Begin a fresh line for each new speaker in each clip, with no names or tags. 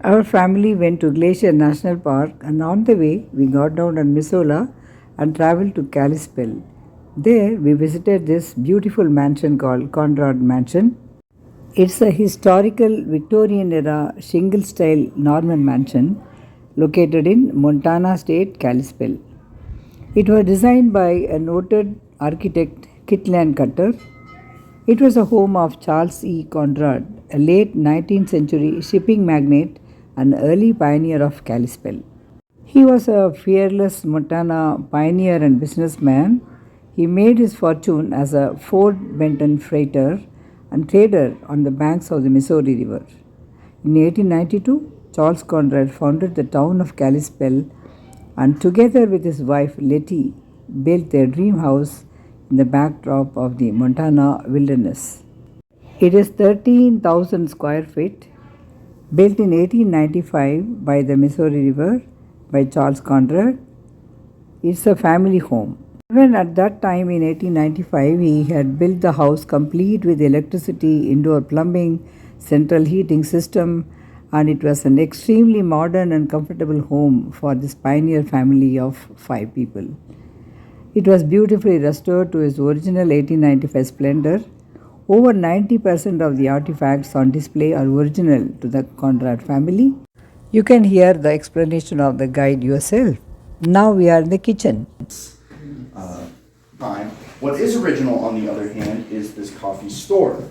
Our family went to Glacier National Park, and on the way, we got down on Missoula and traveled to Kalispell. There, we visited this beautiful mansion called Conrad Mansion. It's a historical Victorian era shingle-style Norman mansion located in Montana State, Kalispell. It was designed by a noted architect, Kirtland Cutter. It was a home of Charles E. Conrad, a late 19th century shipping magnate and early pioneer of Kalispell. He was a fearless Montana pioneer and businessman. He made his fortune as a Ford Benton freighter and trader on the banks of the Missouri River. In 1892, Charles Conrad founded the town of Kalispell and together with his wife Letty built their dream house in the backdrop of the Montana wilderness. It is 13,000 square feet, built in 1895 by the Missouri River by Charles Conrad. It's a family home. Even at that time in 1895, he had built the house complete with electricity, indoor plumbing, central heating system, and it was an extremely modern and comfortable home for this pioneer family of 5 people. It was beautifully restored to its original 1895 splendor. Over 90% of the artifacts on display are original to the Conrad family. You can hear the explanation of the guide yourself. Now we are in the kitchen.
Fine. What is original, on the other hand, is this coffee store.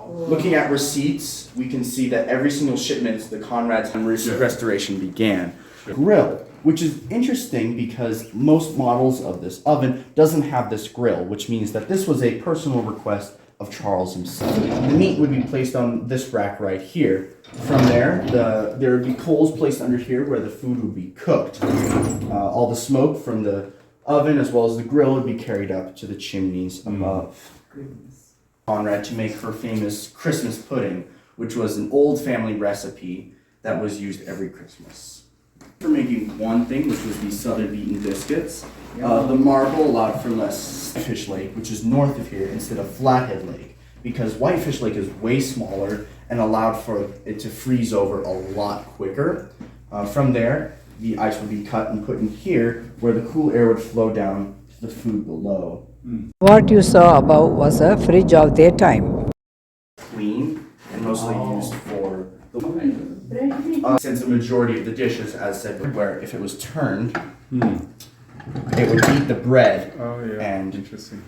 Looking at receipts, we can see that every single shipment the Conrad's restoration began. Grill, which is interesting because most models of this oven doesn't have this grill, which means that this was a personal request of Charles himself. The meat would be placed on this rack right here. From there, there would be coals placed under here where the food would be cooked. All the smoke from the oven as well as the grill would be carried up to the chimneys above. Conrad to make her famous Christmas pudding, which was an old family recipe that was used every Christmas. For making one thing, which was the southern beaten biscuits, the marble allowed for less Whitefish Lake, which is north of here, instead of Flathead Lake, because Whitefish Lake is way smaller and allowed for it to freeze over a lot quicker. From there, the ice would be cut and put in here, where the cool air would flow down to the food below.
What you saw above was a fridge of their time.
Clean and mostly used for the since the majority of the dishes, as said, where if it was turned, it would eat the bread. And
interesting.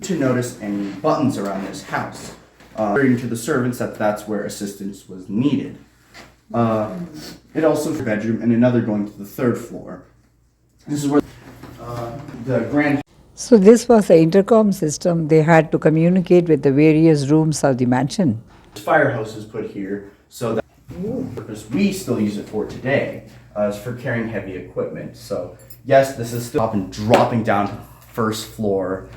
To notice any buttons around this house, according to the servants that's where assistance was needed. It also has a bedroom and another going to the 3rd floor. This is where the grand.
So this was the intercom system they had to communicate with the various rooms of the mansion.
Fire hose is put here so that purpose we still use it for today is for carrying heavy equipment. So yes, this is still up and dropping down to the 1st floor.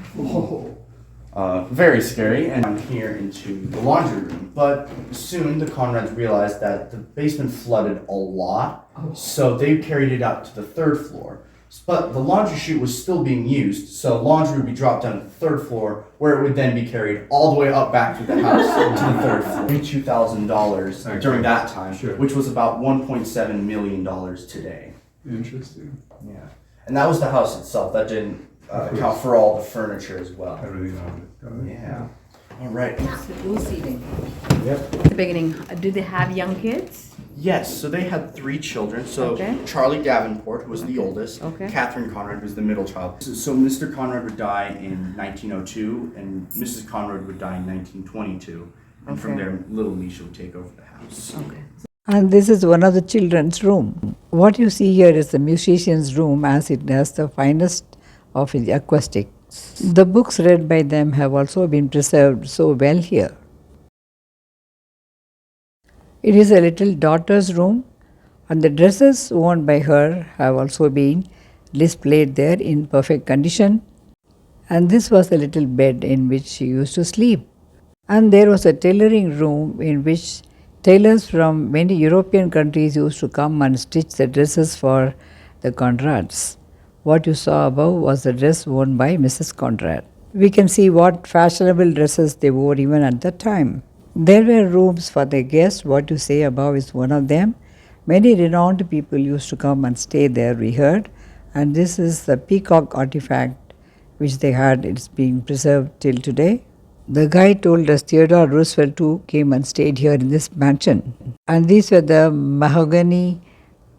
Very scary, and I'm here into the laundry room. But soon the Conrads realized that the basement flooded a lot, so they carried it up to the 3rd floor. But the laundry chute was still being used, so laundry would be dropped down to the 3rd floor, where it would then be carried all the way up back through the house to the 3rd floor. $2,000 during that time, which was about $1.7 million today.
Interesting.
Yeah, and that was the house itself. That didn't account for all the furniture as well.
Everything on it. Got it.
Yeah. All right.
Who's eating?
Yep.
The beginning. Do they have young kids?
Yes, so they had 3 children. So
Okay.
Charlie Davenport, who was the oldest.
Okay.
Catherine Conrad was the middle child. So Mr. Conrad would die in 1902, and Mrs. Conrad would die in 1922. And from
Okay.
there, little Misha would take over the house.
Okay.
And this is one of the children's room. What you see here is the musician's room, as it has the finest of the acoustics. The books read by them have also been preserved so well here. It is a little daughter's room, and the dresses worn by her have also been displayed there in perfect condition. And this was a little bed in which she used to sleep. And there was a tailoring room in which tailors from many European countries used to come and stitch the dresses for the Conrads. What you saw above was the dress worn by Mrs. Conrad. We can see what fashionable dresses they wore even at that time. There were rooms for the guests. What you say above is one of them. Many renowned people used to come and stay there, we heard. And this is the peacock artifact which they had. It's being preserved till today. The guide told us Theodore Roosevelt too came and stayed here in this mansion. And these were the mahogany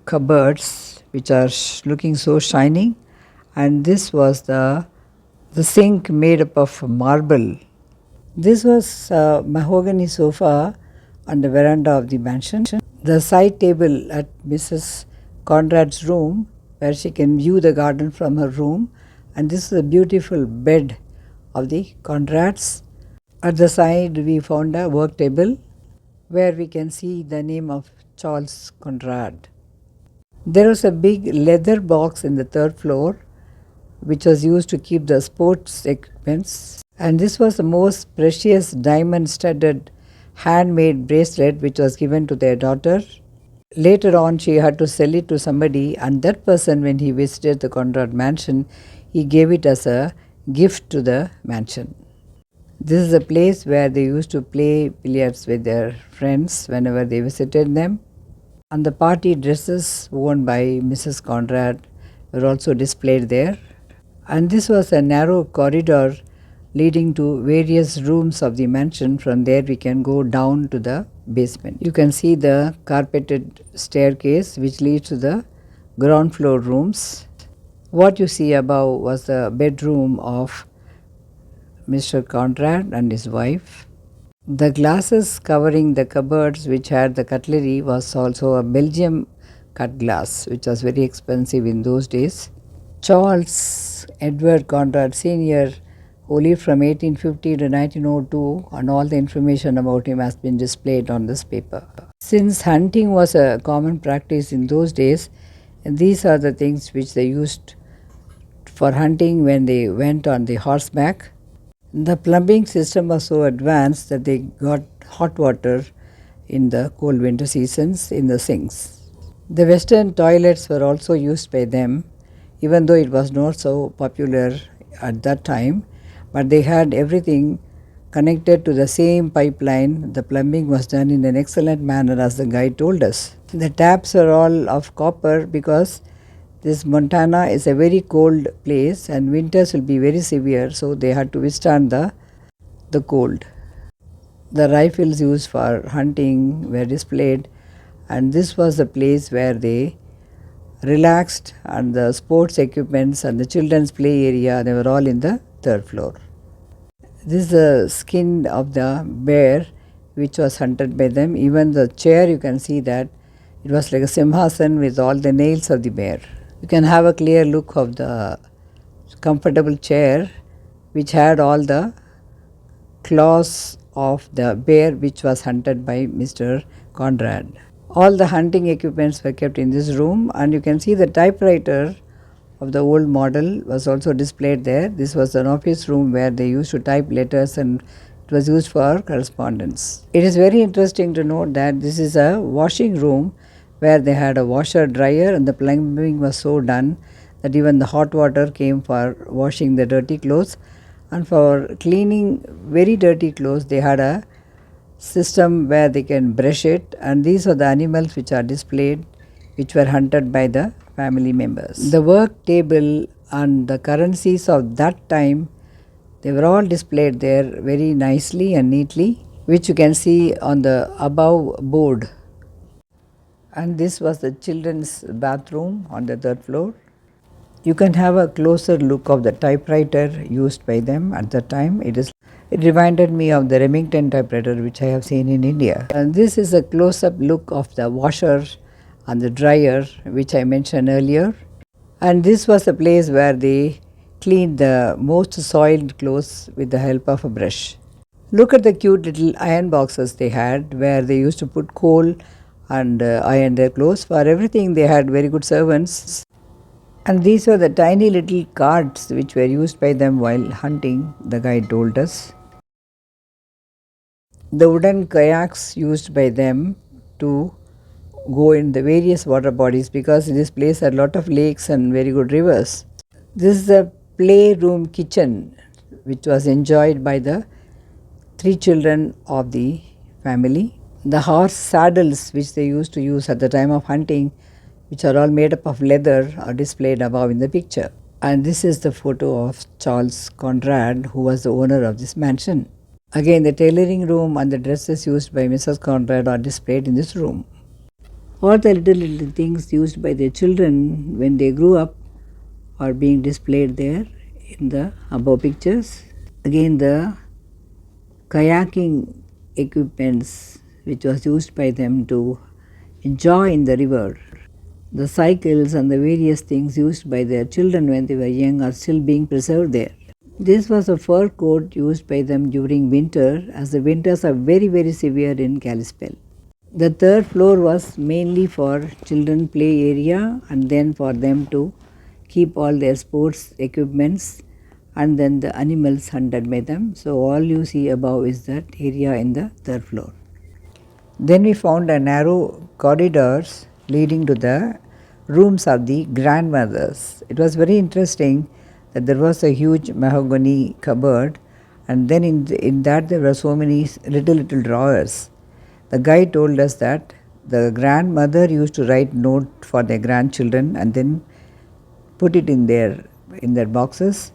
cupboards which are looking so shining. And this was the sink made up of marble. This was a mahogany sofa on the veranda of the mansion. The side table at Mrs. Conrad's room, where she can view the garden from her room, and this is a beautiful bed of the Conrads. At the side we found a work table where we can see the name of Charles Conrad. There was a big leather box in the third floor which was used to keep the sports equipments, and this was the most precious diamond studded handmade bracelet which was given to their daughter. Later on she had to sell it to somebody, and that person, when he visited the Conrad Mansion, he gave it as a gift to the mansion. This is a place where they used to play billiards with their friends whenever they visited them. And the party dresses worn by Mrs. Conrad were also displayed there. And this was a narrow corridor leading to various rooms of the mansion. From there we can go down to the basement. You can see the carpeted staircase which leads to the ground floor rooms. What you see above was the bedroom of Mr. Conrad and his wife. The glasses covering the cupboards which had the cutlery was also a Belgium cut glass, which was very expensive in those days. Charles Edward Conrad Sr., who lived from 1850 to 1902, and all the information about him has been displayed on this paper. Since hunting was a common practice in those days, these are the things which they used for hunting when they went on the horseback. The plumbing system was so advanced that they got hot water in the cold winter seasons in the sinks. The western toilets were also used by them, even though it was not so popular at that time, but they had everything connected to the same pipeline. The plumbing was done in an excellent manner, as the guide told us. The taps are all of copper because this Montana is a very cold place and winters will be very severe, so they had to withstand the cold. The rifles used for hunting were displayed, and this was the place where they relaxed, and the sports equipments and the children's play area, they were all in the third floor. This is the skin of the bear which was hunted by them. Even the chair, you can see that it was like a simhasan with all the nails of the bear. You can have a clear look of the comfortable chair which had all the claws of the bear which was hunted by Mr. Conrad. All the hunting equipments were kept in this room, and you can see the typewriter of the old model was also displayed there. This was an office room where they used to type letters, and it was used for correspondence. It is very interesting to note that this is a washing room where they had a washer dryer, and the plumbing was so done that even the hot water came for washing the dirty clothes, and for cleaning very dirty clothes they had a system where they can brush it. And these are the animals which are displayed which were hunted by the family members. The work table and the currencies of that time, they were all displayed there very nicely and neatly, which you can see on the above board. And this was the children's bathroom on the third floor. You can have a closer look of the typewriter used by them at the time. It reminded me of the Remington typewriter which I have seen in India. And this is a close-up look of the washer and the dryer which I mentioned earlier. And this was a place where they cleaned the most soiled clothes with the help of a brush. Look at the cute little iron boxes they had where they used to put coal and iron their clothes. For everything they had very good servants. And these were the tiny little carts which were used by them while hunting, the guide told us. The wooden kayaks used by them to go in the various water bodies, because this place had a lot of lakes and very good rivers. This is the playroom kitchen which was enjoyed by the 3 children of the family. The horse saddles which they used to use at the time of hunting, which are all made up of leather, are displayed above in the picture. And this is the photo of Charles Conrad, who was the owner of this mansion. Again, the tailoring room and the dresses used by Mrs. Conrad are displayed in this room. All the little things used by their children when they grew up are being displayed there in the above pictures. Again, the kayaking equipments which was used by them to enjoy in the river. The cycles and the various things used by their children when they were young are still being preserved there. This was a fur coat used by them during winter, as the winters are very, very severe in Kalispell. The third floor was mainly for children play area, and then for them to keep all their sports equipments, and then the animals hunted by them. So all you see above is that area in the third floor. Then we found a narrow corridors leading to the rooms of the grandmothers. It was very interesting that there was a huge mahogany cupboard, and then in that there were so many little drawers. The guy told us that the grandmother used to write note for their grandchildren and then put it in their boxes,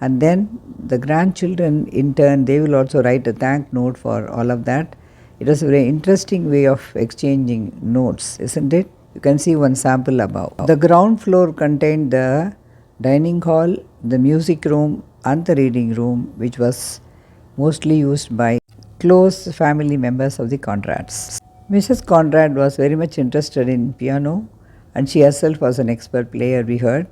and then the grandchildren in turn they will also write a thank note for all of that. It was a very interesting way of exchanging notes, isn't it? You can see one sample above. The ground floor contained the dining hall, the music room and the reading room, which was mostly used by close family members of the Conrads. Mrs. Conrad was very much interested in piano, and she herself was an expert player, we heard.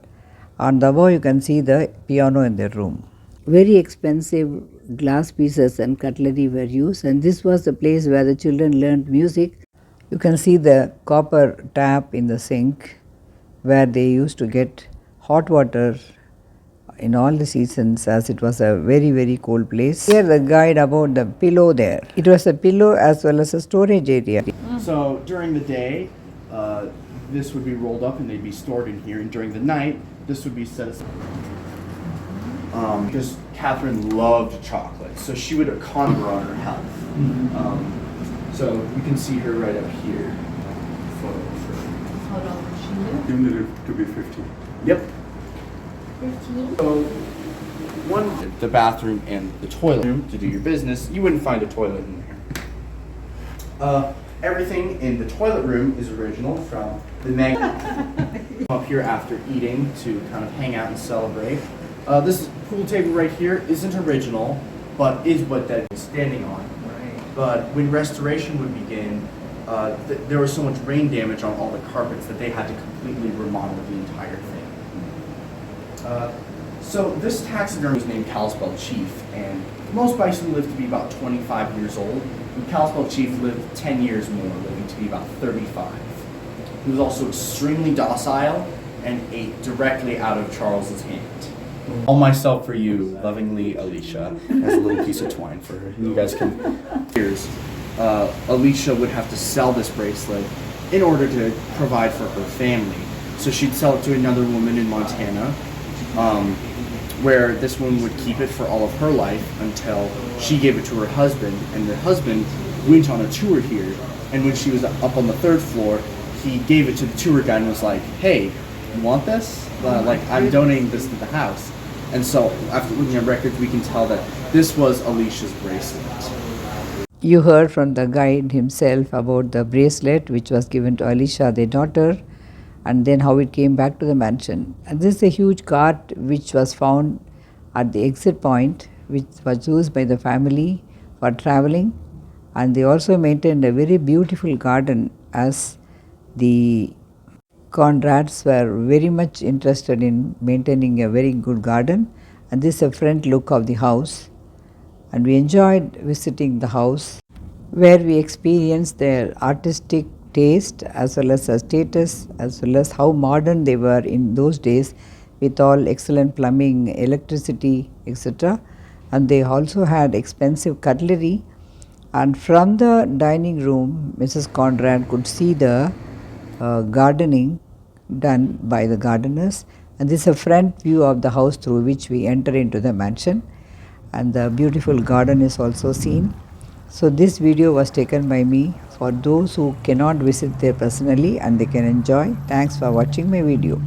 On the above you can see the piano in their room. Very expensive glass pieces and cutlery were used, and this was the place where the children learned music. You can see the copper tap in the sink where they used to get hot water in all the seasons, as it was a very, very cold place. Here the guide about the pillow there. It was a pillow as well as a storage area.
So during the day, this would be rolled up and they'd be stored in here, and during the night, this would be set aside. Because Catherine loved chocolate, so she would conquer on her health. So you can see her right up here. Photo of her.
How long did she live?
You needed to be 50.
Yep.
15.
So the bathroom and the toilet room to do your business. You wouldn't find a toilet in there. Everything in the toilet room is original from the magnate. Up here after eating to kind of hang out and celebrate. This pool table right here isn't original, but is what that is standing on.
Right.
But when restoration would begin, there was so much rain damage on all the carpets that they had to completely remodel the entire thing. So this taxiderm was named Kalispell Chief, and most bison lived to be about 25 years old. And Kalispell Chief lived 10 years more, living to be about 35. He was also extremely docile and ate directly out of Charles's hand. All myself for you, lovingly Alicia, has a little piece of twine for her. You guys can. Here's Alicia would have to sell this bracelet in order to provide for her family. So she'd sell it to another woman in Montana, where this woman would keep it for all of her life until she gave it to her husband, and her husband went on a tour here, and when she was up on the third floor, he gave it to the tour guide and was like, hey, you want this? I'm donating this to the house. And so after looking at records, we can tell that this was Alicia's bracelet.
You heard from the guide himself about the bracelet which was given to Alicia, their daughter, and then how it came back to the mansion. And this is a huge cart which was found at the exit point, which was used by the family for traveling, and they also maintained a very beautiful garden, as the Conrads were very much interested in maintaining a very good garden. And this is a front look of the house, and we enjoyed visiting the house, where we experienced their artistic taste as well as a status, as well as how modern they were in those days, with all excellent plumbing, electricity, etc. And they also had expensive cutlery. And from the dining room, Mrs. Conrad could see the gardening done by the gardeners, and this is a front view of the house through which we enter into the mansion, and the beautiful garden is also seen. So this video was taken by me for those who cannot visit there personally and they can enjoy. Thanks for watching my video.